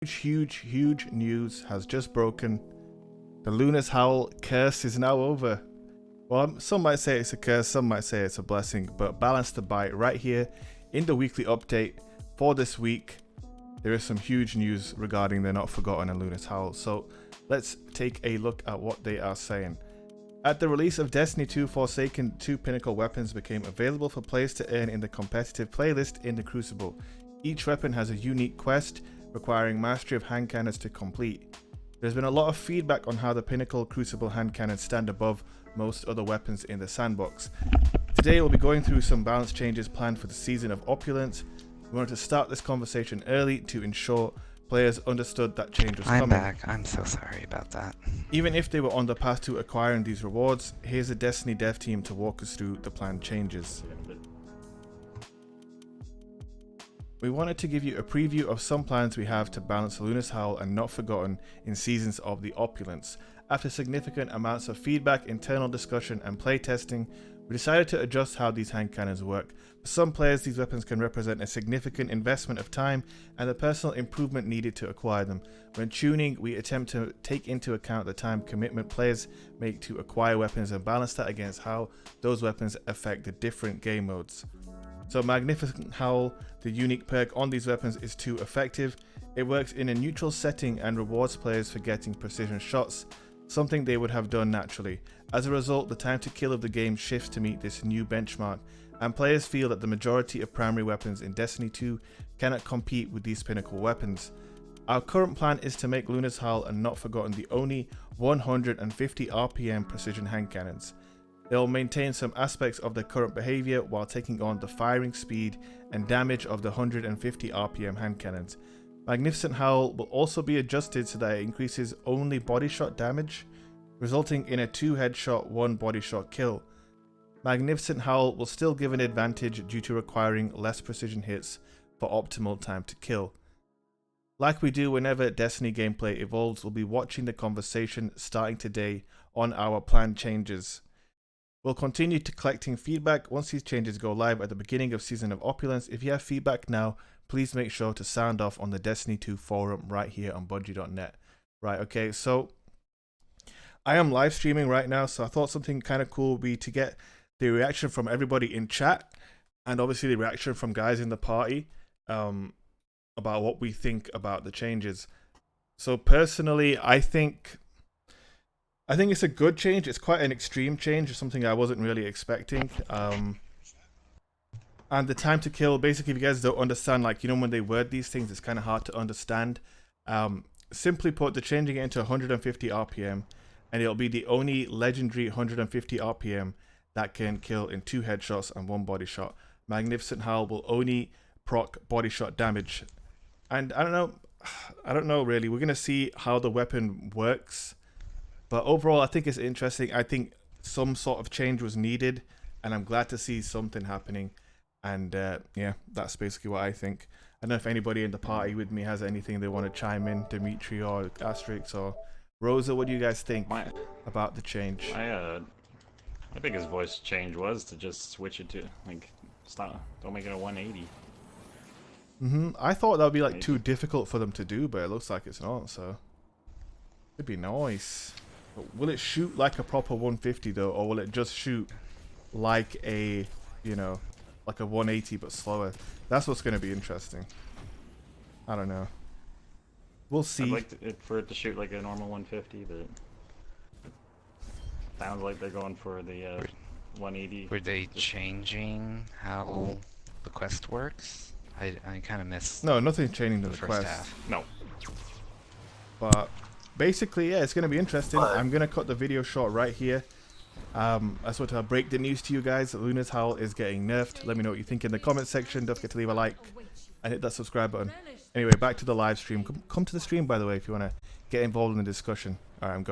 Huge news has just broken. The Luna's Howl curse is now over. Well, some might say it's a curse, some might say it's a blessing, but balance the bite right here in the weekly update for this week. There is some huge news regarding the Not Forgotten and Luna's Howl, so let's take a look at what they are saying. At the release of Destiny 2, Forsaken, 2 pinnacle weapons became available for players to earn in the competitive playlist in the Crucible. Each weapon has a unique quest requiring mastery of hand cannons to complete. There's been a lot of feedback on how the pinnacle Crucible hand cannons stand above most other weapons in the sandbox. Today we'll be going through some balance changes planned for the season of Opulence. We wanted to start this conversation early to ensure players understood that change was coming. I'm back. I'm so sorry about that. Even if they were on the path to acquiring these rewards, here's the Destiny dev team to walk us through the planned changes. We wanted to give you a preview of some plans we have to balance Luna's Howl and Not Forgotten in seasons of the Opulence. After significant amounts of feedback, internal discussion and playtesting, we decided to adjust how these hand cannons work. For some players, these weapons can represent a significant investment of time and the personal improvement needed to acquire them. When tuning, we attempt to take into account the time commitment players make to acquire weapons and balance that against how those weapons affect the different game modes. So Magnificent Howl, the unique perk on these weapons, is too effective. It works in a neutral setting and rewards players for getting precision shots, something they would have done naturally. As a result, the time to kill of the game shifts to meet this new benchmark, and players feel that the majority of primary weapons in Destiny 2 cannot compete with these pinnacle weapons. Our current plan is to make Luna's Howl and Not Forgotten the only 150 RPM precision hand cannons. They'll maintain some aspects of their current behavior while taking on the firing speed and damage of the 150 RPM hand cannons. Magnificent Howl will also be adjusted so that it increases only body shot damage, resulting in a 2 headshot 1 body shot kill. Magnificent Howl will still give an advantage due to requiring less precision hits for optimal time to kill. Like we do whenever Destiny gameplay evolves, we'll be watching the conversation starting today on our planned changes. We'll continue to collecting feedback once these changes go live at the beginning of Season of Opulence. If you have feedback now, please make sure to sound off on the Destiny 2 forum right here on Bungie.net. Right, okay, so I am live streaming right now, so I thought something kind of cool would be to get the reaction from everybody in chat, and obviously the reaction from guys in the party about what we think about the changes. So personally, I think it's a good change. It's quite an extreme change. It's something I wasn't really expecting. And the time to kill, basically, if you guys don't understand, like, you know, when they word these things, it's kind of hard to understand. Simply put, they're changing it into 150 RPM, and it'll be the only legendary 150 RPM that can kill in 2 headshots and 1 body shot. Magnificent Howl will only proc body shot damage. And I don't know really. We're going to see how the weapon works. But overall, I think it's interesting. I think some sort of change was needed, and I'm glad to see something happening. And yeah, that's basically what I think. I don't know if anybody in the party with me has anything they want to chime in, Dimitri or Asterix or Rosa. What do you guys think about the change? My biggest voice change was to just switch it to, like, don't make it a 180. I thought that would be like too difficult for them to do, but it looks like it's not, so it'd be nice. But will it shoot like a proper 150 though, or will it just shoot like a, you know, like a 180 but slower? That's what's going to be interesting. I don't know. We'll see. I'd like for it to shoot like a normal 150, but sounds like they're going for the 180. Were they changing how the quest works? I kind of missed. No, nothing's changing to the first quest. half. No. But basically, yeah, it's going to be interesting. I'm going to cut the video short right here. I just want to break the news to you guys. Luna's Howl is getting nerfed. Let me know what you think in the comment section. Don't forget to leave a like and hit that subscribe button. Anyway, back to the live stream. Come to the stream, by the way, if you want to get involved in the discussion. Alright, I'm going.